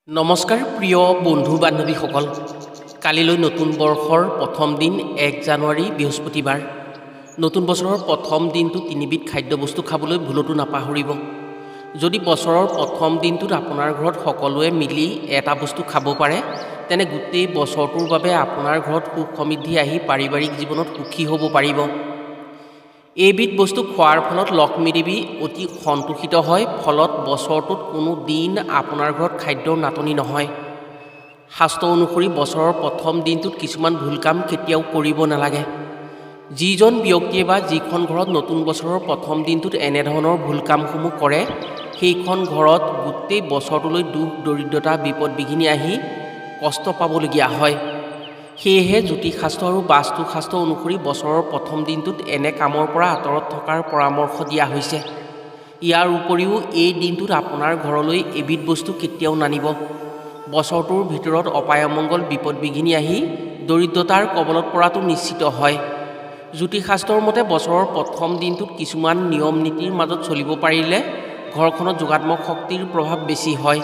নমস্কাৰ প্ৰিয় বন্ধু বান্ধৱীসকল, কালিলৈ নতুন বৰ্ষৰ প্ৰথম দিন 1 জানুৱাৰী বৃহস্পতিবাৰ। নতুন বছৰৰ প্ৰথম দিনটো তিনিবিধ খাদ্যবস্তু খাবলৈ ভুলতো নাপাহৰিব। যদি বছৰৰ প্ৰথম দিনটোত আপোনাৰ ঘৰত সকলোৱে মিলি এটা বস্তু খাব পাৰে, তেনে গোটেই বছৰটোৰ বাবে আপোনাৰ ঘৰত সুখ সমৃদ্ধি আহি পাৰিবাৰিক জীৱনত সুখী হ'ব পাৰিব। এইবিধ বস্তু খোৱাৰ ফলত লক্ষ্মী দেৱী অতি সন্তুষ্টিত হয়, ফলত বছৰটোত কোনো দিন আপোনাৰ ঘৰত খাদ্যৰ নাটনি নহয়। শাস্ত্ৰ অনুসৰি বছৰৰ প্ৰথম দিনটোত কিছুমান ভুল কাম কেতিয়াও কৰিব নালাগে। যিজন ব্যক্তিয়ে বা যিখন ঘৰত নতুন বছৰৰ প্ৰথম দিনটোত এনেধৰণৰ ভুল কামসমূহ কৰে, সেইখন ঘৰত গোটেই বছৰটোলৈ দুখ দৰিদ্ৰতা বিপদ বিঘিনি আহি কষ্ট পাবলগীয়া হয়। সেয়েহে জ্যোতিষশাস্ত্ৰ আৰু বাস্তুশাস্ত্ৰ অনুসৰি বছৰৰ প্ৰথম দিনটোত এনে কামৰ পৰা আঁতৰত থকাৰ পৰামৰ্শ দিয়া হৈছে। ইয়াৰ উপৰিও এই দিনটোত আপোনাৰ ঘৰলৈ এবিধ বস্তু কেতিয়াও নানিব। বছৰটোৰ ভিতৰত অপায় অমংগল বিপদ বিঘিনি আহি দৰিদ্ৰতাৰ কবলত পৰাটো নিশ্চিত হয়। জ্যোতিষশাস্ত্ৰৰ মতে বছৰৰ প্ৰথম দিনটোত কিছুমান নিয়ম নীতিৰ মাজত চলিব পাৰিলে ঘৰখনত যোগাত্মক শক্তিৰ প্ৰভাৱ বেছি হয়,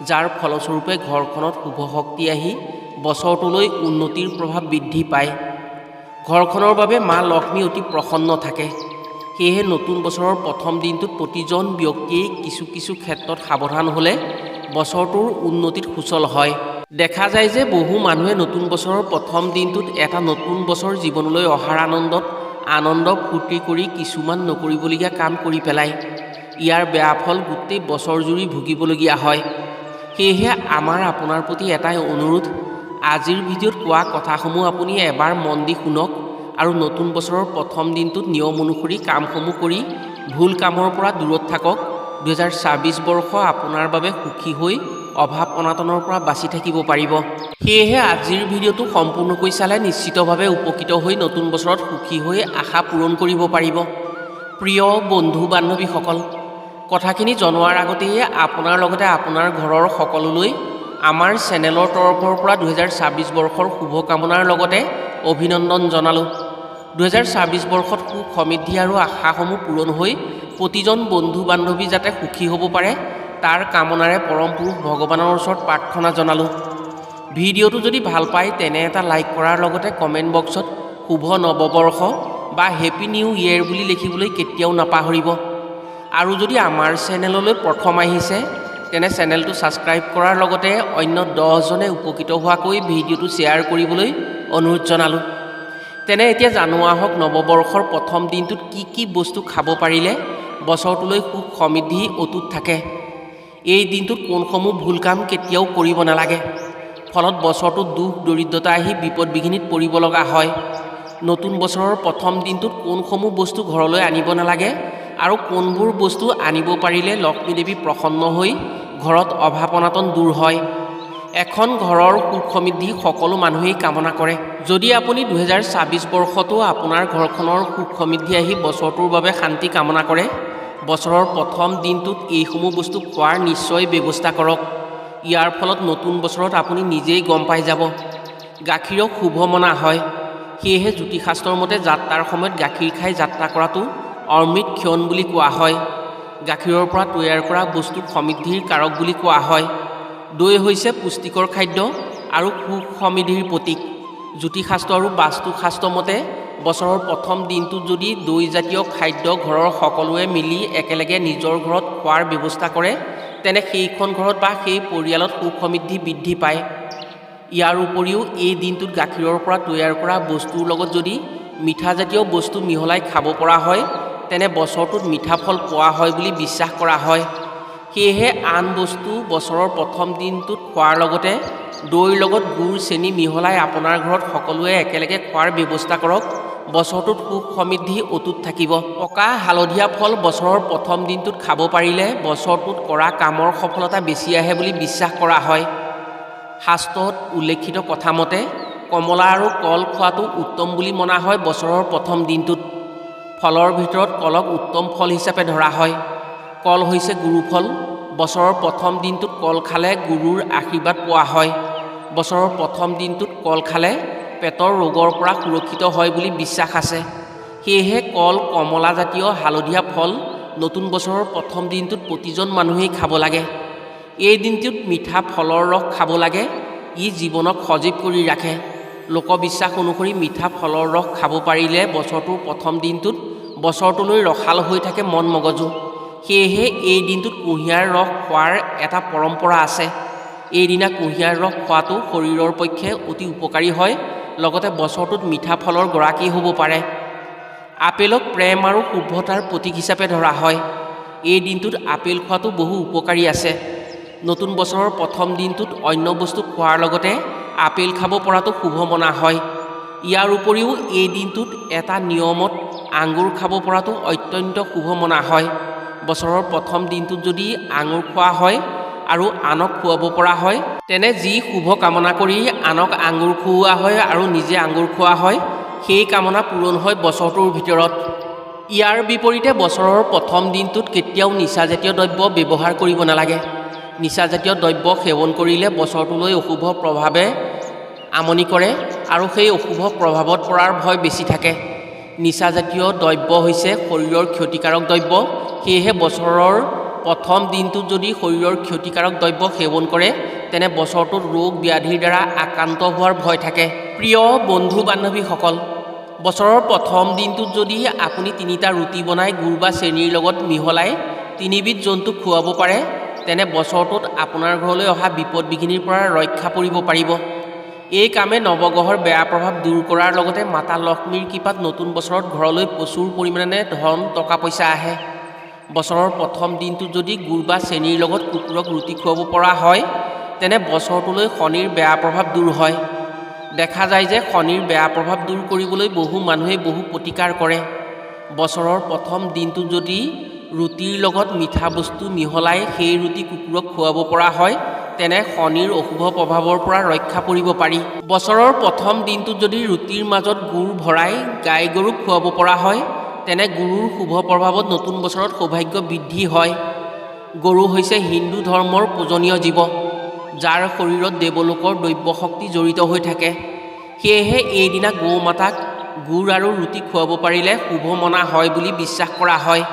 যাৰ ফলস্বৰূপে ঘৰখনত শুভ শক্তি আহি বছৰটোলৈ উন্নতিৰ প্ৰভাৱ বৃদ্ধি পায়। ঘৰখনৰ বাবে মা লক্ষ্মী অতি প্ৰসন্ন থাকে। সেয়েহে নতুন বছৰৰ প্ৰথম দিনটোত প্ৰতিজন ব্যক্তিয়েই কিছু ক্ষেত্ৰত সাৱধান হ'লে বছৰটোৰ উন্নতিত সুচল হয়। দেখা যায় যে বহু মানুহে নতুন বছৰৰ প্ৰথম দিনটোত এটা নতুন বছৰ জীৱনলৈ অহাৰ আনন্দ ফূৰ্তি কৰি কিছুমান নকৰিবলগীয়া কাম কৰি পেলায়। ইয়াৰ বেয়া ফল গোটেই বছৰজুৰি ভুগিবলগীয়া হয়। সেয়েহে আমাৰ আপোনাৰ প্ৰতি এটাই অনুৰোধ, আজিৰ ভিডিঅ'ত কোৱা কথাসমূহ আপুনি এবাৰ মন দি শুনক আৰু নতুন বছৰৰ প্ৰথম দিনটোত নিয়ম অনুসৰি কামসমূহ কৰি ভুল কামৰ পৰা দূৰত থাকক। 2024 বৰ্ষ আপোনাৰ বাবে সুখী হৈ অভাৱ অনাটনৰ পৰা বাচি থাকিব পাৰিব। সেয়েহে আজিৰ ভিডিঅ'টো সম্পূৰ্ণকৈ চালে নিশ্চিতভাৱে উপকৃত হৈ নতুন বছৰত সুখী হৈ আশা পূৰণ কৰিব পাৰিব। প্ৰিয় বন্ধু বান্ধৱীসকল, কথাখিনি জনোৱাৰ আগতেই আপোনাৰ লগতে আপোনাৰ ঘৰৰ সকলোলৈ আমাৰ চেনেলৰ তৰফৰ পৰা 2024 বৰ্ষৰ শুভকামনাৰ লগতে অভিনন্দন জনালোঁ। 2024 বৰ্ষত সুখ সমৃদ্ধি আৰু আশাসমূহ পূৰণ হৈ প্ৰতিজন বন্ধু বান্ধৱী যাতে সুখী হ'ব পাৰে, তাৰ কামনাৰে পৰম পুৰুষ ভগৱানৰ ওচৰত প্ৰাৰ্থনা জনালোঁ। ভিডিঅ'টো যদি ভাল পায় তেনে এটা লাইক কৰাৰ লগতে কমেণ্ট বক্সত শুভ নৱবৰ্ষ বা হেপী নিউ ইয়েৰ বুলি লিখিবলৈ কেতিয়াও নাপাহৰিব। আৰু যদি আমাৰ চেনেললৈ প্ৰথম আহিছে তেনে চেনেলটো ছাবস্ক্ৰাইব কৰাৰ লগতে অন্য 10জনে উপকৃত হোৱাকৈ ভিডিঅ'টো শ্বেয়াৰ কৰিবলৈ অনুৰোধ জনালোঁ। তেনে এতিয়া জানো আহক নৱবৰ্ষৰ প্ৰথম দিনটোত কি বস্তু খাব পাৰিলে বছৰটোলৈ সুখ সমৃদ্ধি অটুট থাকে। এই দিনটোত কোনসমূহ ভুল কাম কেতিয়াও কৰিব নালাগে, ফলত বছৰটোত দুখ দৰিদ্ৰতা আহি বিপদ বিঘিনিত পৰিব লগা হয়। নতুন বছৰৰ প্ৰথম দিনটোত কোনসমূহ বস্তু ঘৰলৈ আনিব নালাগে আৰু কোনবোৰ বস্তু আনিব পাৰিলে লক্ষ্মী দেৱী প্ৰসন্ন হৈ ঘৰত অভাৱ অনাটন দূৰ হয়। এখন ঘৰৰ সুখ সমৃদ্ধি সকলো মানুহেই কামনা কৰে। যদি আপুনি 2024 বৰ্ষতো আপোনাৰ ঘৰখনৰ সুখ সমৃদ্ধি আহি বছৰটোৰ বাবে শান্তি কামনা কৰে, বছৰৰ প্ৰথম দিনটোত এইসমূহ বস্তু খোৱাৰ নিশ্চয় ব্যৱস্থা কৰক। ইয়াৰ ফলত নতুন বছৰত আপুনি নিজেই গম পাই যাব। গাখীৰক শুভ মনা হয়। সেয়েহে জ্যোতিষশাস্ত্ৰৰ মতে যাত্ৰাৰ সময়ত গাখীৰ খাই যাত্ৰা কৰাটো অমৃত ক্ষণ বুলি কোৱা হয়। গাখীৰৰ পৰা তৈয়াৰ কৰা বস্তুক সমৃদ্ধিৰ কাৰক বুলি কোৱা হয়। দৈ হৈছে পুষ্টিকৰ খাদ্য আৰু সুখ সমৃদ্ধিৰ প্ৰতীক। জ্যোতিষশাস্ত্ৰ আৰু বাস্তুশাস্ত্ৰ মতে বছৰৰ প্ৰথম দিনটোত যদি দৈজাতীয় খাদ্য ঘৰৰ সকলোৱে মিলি একেলগে নিজৰ ঘৰত খোৱাৰ ব্যৱস্থা কৰে, তেনে সেইখন ঘৰত বা সেই পৰিয়ালত সুখ সমৃদ্ধি বৃদ্ধি পায়। ইয়াৰ উপৰিও এই দিনটোত গাখীৰৰ পৰা তৈয়াৰ কৰা বস্তুৰ লগত যদি মিঠাজাতীয় বস্তু মিহলাই খাব পৰা হয়, তেনে বছৰটোত মিঠা ফল পোৱা হয় বুলি বিশ্বাস কৰা হয়। সেয়েহে আন বস্তু বছৰৰ প্ৰথম দিনটোত খোৱাৰ লগতে দৈৰ লগত গুড় চেনি মিহলাই আপোনাৰ ঘৰত সকলোৱে একেলগে খোৱাৰ ব্যৱস্থা কৰক। বছৰটোত সুখ সমৃদ্ধি অটুট থাকিব। পকা হালধীয়া ফল বছৰৰ প্ৰথম দিনটোত খাব পাৰিলে বছৰটোত কৰা কামৰ সফলতা বেছি আহে বুলি বিশ্বাস কৰা হয়। শাস্ত্ৰত উল্লেখিত কথা মতে কমলা আৰু কল খোৱাটো উত্তম বুলি মনা হয়। বছৰৰ প্ৰথম দিনটোত ফলৰ ভিতৰত কলক উত্তম ফল হিচাপে ধৰা হয়। কল হৈছে গুৰু ফল। বছৰৰ প্ৰথম দিনটোত কল খালে গুৰুৰ আশীৰ্বাদ পোৱা হয়। বছৰৰ প্ৰথম দিনটোত কল খালে পেটৰ ৰোগৰ পৰা সুৰক্ষিত হয় বুলি বিশ্বাস আছে। সেয়েহে কল কমলাজাতীয় হালধীয়া ফল নতুন বছৰৰ প্ৰথম দিনটোত প্ৰতিজন মানুহেই খাব লাগে। এই দিনটোত মিঠা ফলৰ ৰস খাব লাগে। ই জীৱনক সজীৱ কৰি ৰাখে। লোকবিশ্বাস অনুসৰি মিঠা ফলৰ ৰস খাব পাৰিলে বছৰটোৰ প্ৰথম দিনটোত বছৰটোলৈ ৰসাল হৈ থাকে মন মগজু। সেয়েহে এই দিনটোত কুঁহিয়াৰ ৰস খোৱাৰ এটা পৰম্পৰা আছে। এইদিনা কুঁহিয়াৰ ৰস খোৱাটো শৰীৰৰ পক্ষে অতি উপকাৰী হয়। লগতে বছৰটোত মিঠা ফলৰ গৰাকী হ'ব পাৰে। আপেলক প্ৰেম আৰু শুভ্ৰতাৰ প্ৰতীক হিচাপে ধৰা হয়। এই দিনটোত আপেল খোৱাটো বহু উপকাৰী আছে। নতুন বছৰৰ প্ৰথম দিনটোত অন্য বস্তু খোৱাৰ লগতে আপেল খাব পৰাটো শুভ মনা হয়। ইয়াৰ উপৰিও এই দিনটোত এটা নিয়মত আঙুৰ খাব পৰাটো অত্যন্ত শুভ মনা হয়। বছৰৰ প্ৰথম দিনটোত যদি আঙুৰ খোৱা হয় আৰু আনক খুৱাব পৰা হয়, তেনে যি শুভ কামনা কৰি আনক আঙুৰ খুওৱা হয় আৰু নিজে আঙুৰ খোৱা হয়, সেই কামনা পূৰণ হয় বছৰটোৰ ভিতৰত। ইয়াৰ বিপৰীতে বছৰৰ প্ৰথম দিনটোত কেতিয়াও নিচাজাতীয় দ্ৰব্য ব্যৱহাৰ কৰিব নালাগে। নিচাজাতীয় দ্ৰব্য সেৱন কৰিলে বছৰটোলৈ অশুভ প্ৰভাৱে আমনি কৰে আৰু সেই অশুভ প্ৰভাৱত পৰাৰ ভয় বেছি থাকে। নিচাজাতীয় দ্ৰব্য হৈছে শৰীৰৰ ক্ষতিকাৰক দ্ৰব্য। সেয়েহে বছৰৰ প্ৰথম দিনটোত যদি শৰীৰৰ ক্ষতিকাৰক দ্ৰব্য সেৱন কৰে, তেনে বছৰটোত ৰোগ ব্যাধিৰ দ্বাৰা আক্ৰান্ত হোৱাৰ ভয় থাকে। প্ৰিয় বন্ধু বান্ধৱীসকল, বছৰৰ প্ৰথম দিনটোত যদি আপুনি 3টা ৰুটি বনাই গুড় বা চেনিৰ লগত মিহলাই 3বিধ জন্তুক খুৱাব পাৰে, তেনে বছৰটোত আপোনাৰ ঘৰলৈ অহা বিপদ বিঘিনিৰ পৰা ৰক্ষা পৰিব পাৰিব। এই কামে নৱগ্ৰহৰ বেয়া প্ৰভাৱ দূৰ কৰাৰ লগতে মাতা লক্ষ্মীৰ কৃপাত নতুন বছৰত ঘৰলৈ প্ৰচুৰ পৰিমাণে ধন টকা পইচা আহে। বছৰৰ প্ৰথম দিনটোত যদি গুড় বা চেনিৰ লগত কুকুৰক ৰুটি খুৱাব পৰা হয়, তেনে বছৰটোলৈ শনিৰ বেয়া প্ৰভাৱ দূৰ হয়। দেখা যায় যে শনিৰ বেয়া প্ৰভাৱ দূৰ কৰিবলৈ বহু মানুহে বহু প্ৰতিকাৰ কৰে। বছৰৰ প্ৰথম দিনটোত যদি ৰুটিৰ লগত মিঠা বস্তু মিহলাই সেই ৰুটি কুকুৰক খুৱাব পৰা হয়, তেনে শনিৰ অশুভ প্ৰভাৱৰ পৰা ৰক্ষা পৰিব পাৰি। বছৰৰ প্ৰথম দিনটোত যদি ৰুটিৰ মাজত গুড় ভৰাই গাই গৰুক খুৱাব পৰা হয়, তেনে গুৰুৰ শুভ প্ৰভাৱত নতুন বছৰত সৌভাগ্য বৃদ্ধি হয়। গৰু হৈছে হিন্দু ধৰ্মৰ পূজনীয় জীৱ, যাৰ শৰীৰত দেৱলোকৰ দৈব্য শক্তি জড়িত হৈ থাকে। সেয়েহে এইদিনা গৌ মাতাক গুড় আৰু ৰুটি খুৱাব পাৰিলে শুভ মনা হয় বুলি বিশ্বাস কৰা হয়।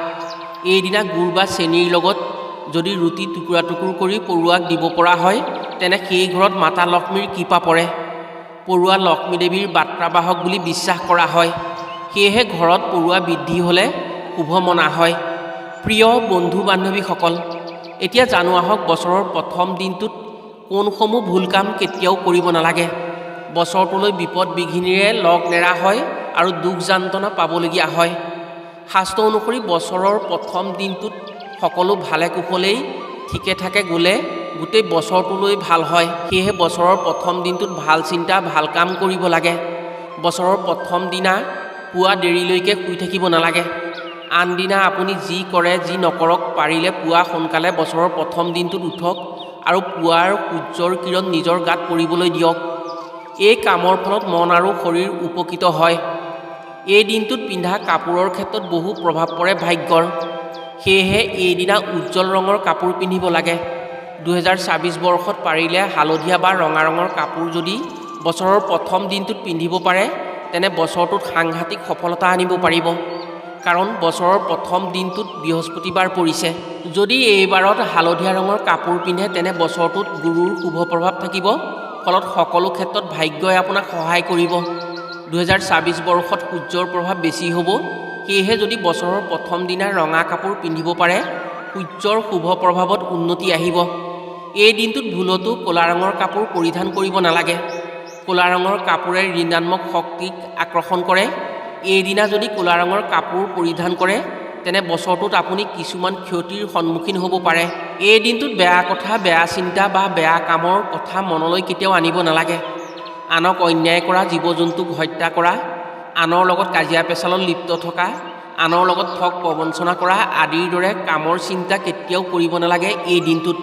এইদিনা গুড় বা চেনিৰ লগত যদি ৰুটি টুকুৰা টুকুৰ কৰি পৰুৱাক দিব পৰা হয়, তেনে সেই ঘৰত মাতা লক্ষ্মীৰ কৃপা পৰে। পৰুৱা লক্ষ্মী দেৱীৰ বাৰ্তাবাহক বুলি বিশ্বাস কৰা হয়। সেয়েহে ঘৰত পৰুৱা বৃদ্ধি হ'লে শুভ মনা হয়। প্ৰিয় বন্ধু বান্ধৱীসকল, এতিয়া জানো আহক বছৰৰ প্ৰথম দিনটোত কোনসমূহ ভুল কাম কেতিয়াও কৰিব নালাগে। বছৰটোলৈ বিপদ বিঘিনিৰে লগ নেৰা হয় আৰু দুখ যান্ত্ৰণা পাবলগীয়া হয়। শাস্ত্ৰ অনুসৰি বছৰৰ প্ৰথম দিনটোত সকলো ভালে কুশলেই ঠিকে থাকে গ'লে গোটেই বছৰটোলৈ ভাল হয়। সেয়েহে বছৰৰ প্ৰথম দিনটোত ভাল চিন্তা ভাল কাম কৰিব লাগে। বছৰৰ প্ৰথম দিনা পুৱা দেৰিলৈকে শুই থাকিব নালাগে। আন দিনা আপুনি যি কৰে যি নকৰক পাৰিলে পুৱা সোনকালে বছৰৰ প্ৰথম দিনটোত উঠক আৰু পুৱাৰ সূৰ্যৰ কিৰণ নিজৰ গাত পৰিবলৈ দিয়ক। এই কামৰ ফলত মন আৰু শৰীৰ উপকৃত হয়। এই দিনটোত পিন্ধা কাপোৰৰ ক্ষেত্ৰত বহু প্ৰভাৱ পৰে ভাগ্যৰ। সেয়েহে এইদিনা উজ্জ্বল ৰঙৰ কাপোৰ পিন্ধিব লাগে। 2024 বৰ্ষত পাৰিলে হালধীয়া বা ৰঙা ৰঙৰ কাপোৰ যদি বছৰৰ প্ৰথম দিনটোত পিন্ধিব পাৰে, তেনে বছৰটোত সাংঘাতিক সফলতা আনিব পাৰিব। কাৰণ বছৰৰ প্ৰথম দিনটোত বৃহস্পতিবাৰ পৰিছে। যদি এইবাৰত হালধীয়া ৰঙৰ কাপোৰ পিন্ধে, তেনে বছৰটোত গুৰুৰ শুভ প্ৰভাৱ থাকিব। ফলত সকলো ক্ষেত্ৰত ভাগ্যই আপোনাক সহায় কৰিব। 2024 বৰ্ষত সূৰ্যৰ প্ৰভাৱ বেছি হ'ব। সেয়েহে যদি বছৰৰ প্ৰথম দিনা ৰঙা কাপোৰ পিন্ধিব পাৰে, সূৰ্যৰ শুভ প্ৰভাৱত উন্নতি আহিব। এই দিনটোত ভুলতো ক'লা ৰঙৰ কাপোৰ পৰিধান কৰিব নালাগে। ক'লা ৰঙৰ কাপোৰে ঋণাত্মক শক্তিক আকৰ্ষণ কৰে। এইদিনা যদি ক'লা ৰঙৰ কাপোৰ পৰিধান কৰে, তেনে বছৰটোত আপুনি কিছুমান ক্ষতিৰ সন্মুখীন হ'ব পাৰে। এই দিনটোত বেয়া কথা, বেয়া চিন্তা বা বেয়া কামৰ কথা মনলৈ কেতিয়াও আনিব নালাগে। আনক অন্যায় কৰা, জীৱ জন্তুক হত্যা কৰা, আনৰ লগত কাজিয়া পেচালত লিপ্ত থকা, আনৰ লগত ঠগ প্ৰবঞ্চনা কৰা আদিৰ দৰে কামৰ চিন্তা কেতিয়াও কৰিব নালাগে এই দিনটোত।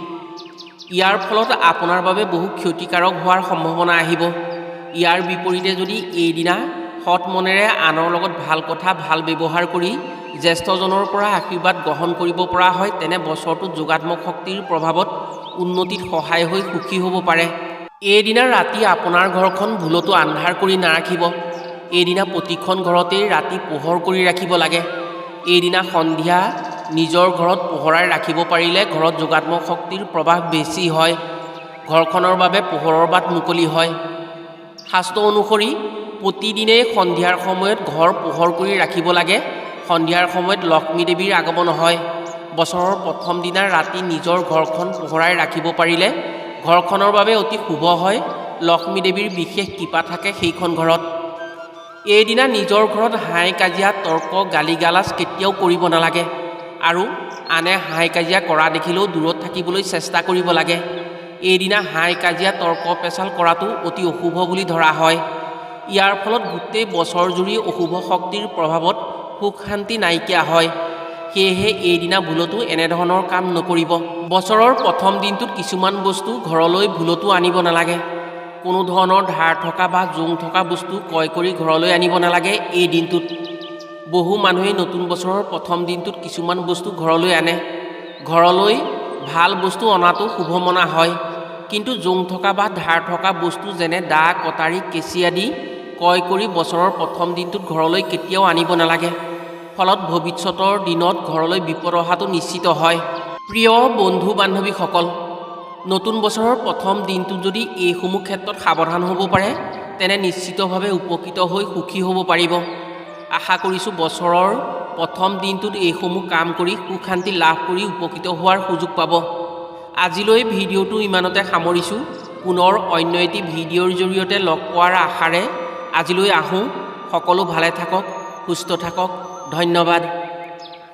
ইয়াৰ ফলত আপোনাৰ বাবে বহু ক্ষতিকাৰক হোৱাৰ সম্ভাৱনা আহিব। ইয়াৰ বিপৰীতে যদি এইদিনা সৎ মনেৰে আনৰ লগত ভাল কথা ভাল ব্যৱহাৰ কৰি জ্যেষ্ঠজনৰ পৰা আশীৰ্বাদ গ্ৰহণ কৰিব পৰা হয়, তেনে বছৰটোত যোগাত্মক শক্তিৰ প্ৰভাৱত উন্নতিত সহায় হৈ সুখী হ'ব পাৰে। এইদিনা ৰাতি আপোনাৰ ঘৰখন ভুলতো আন্ধাৰ কৰি নাৰাখিব। এইদিনা প্ৰতিখন ঘৰতেই ৰাতি পোহৰ কৰি ৰাখিব লাগে। এইদিনা সন্ধিয়া নিজৰ ঘৰত পোহৰাই ৰাখিব পাৰিলে ঘৰত যোগাত্মক শক্তিৰ প্ৰৱাহ বেছি হয়, ঘৰখনৰ বাবে পোহৰৰ বাট মুকলি হয়। শাস্ত্ৰ অনুসৰি প্ৰতিদিনেই সন্ধিয়াৰ সময়ত ঘৰ পোহৰ কৰি ৰাখিব লাগে। সন্ধিয়াৰ সময়ত লক্ষ্মী দেৱীৰ আগমন হয়। বছৰৰ প্ৰথম দিনা ৰাতি নিজৰ ঘৰখন পোহৰাই ৰাখিব পাৰিলে ঘৰখনৰ বাবে অতি শুভ হয়। লক্ষ্মী দেৱীৰ বিশেষ কৃপা থাকে সেইখন ঘৰত। এইদিনা নিজৰ ঘৰত হাই কাজিয়া, তৰ্ক, গালি গালাজ কেতিয়াও কৰিব নালাগে আৰু আনে হাই কাজিয়া কৰা দেখিলেও দূৰত থাকিবলৈ চেষ্টা কৰিব লাগে। এইদিনা হাই কাজিয়া, তৰ্ক পেচাল কৰাটো অতি অশুভ বুলি ধৰা হয়। ইয়াৰ ফলত গোটেই বছৰ জুৰি অশুভ শক্তিৰ প্ৰভাৱত সুখ শান্তি নাইকিয়া হয়। সেয়েহে এইদিনা ভুলতো এনেধৰণৰ কাম নকৰিব। বছৰৰ প্ৰথম দিনটোত কিছুমান বস্তু ঘৰলৈ ভুলতো আনিব নালাগে। কোনো ধৰণৰ ধাৰ থকা বা জোং থকা বস্তু ক্ৰয় কৰি ঘৰলৈ আনিব নালাগে। এই দিনটোত বহু মানুহে নতুন বছৰৰ প্ৰথম দিনটোত কিছুমান বস্তু ঘৰলৈ আনে। ঘৰলৈ ভাল বস্তু অনাটো শুভ মনা হয়, কিন্তু জোং থকা বা ধাৰ থকা বস্তু যেনে দা, কটাৰী, কেঁচি আদি ক্ৰয় কৰি বছৰৰ প্ৰথম দিনটোত ঘৰলৈ কেতিয়াও আনিব নালাগে। ফলত ভৱিষ্যতৰ দিনত ঘৰলৈ বিপদ অহাটো নিশ্চিত হয়। প্ৰিয় বন্ধু বান্ধৱীসকল, নতুন বছৰৰ প্ৰথম দিনটোত যদি এইসমূহ ক্ষেত্ৰত সাৱধান হ'ব পাৰে তেনে নিশ্চিতভাৱে উপকৃত হৈ সুখী হ'ব পাৰিব। আশা কৰিছোঁ বছৰৰ প্ৰথম দিনটোত এইসমূহ কাম কৰি সুখ শান্তি লাভ কৰি উপকৃত হোৱাৰ সুযোগ পাব। আজিলৈ ভিডিঅ'টো ইমানতে সামৰিছোঁ। পুনৰ অন্য এটি ভিডিঅ'ৰ জৰিয়তে লগ পোৱাৰ আশাৰে আজিলৈ আহোঁ। সকলো ভালে থাকক, সুস্থ থাকক। ধন্যবাদ।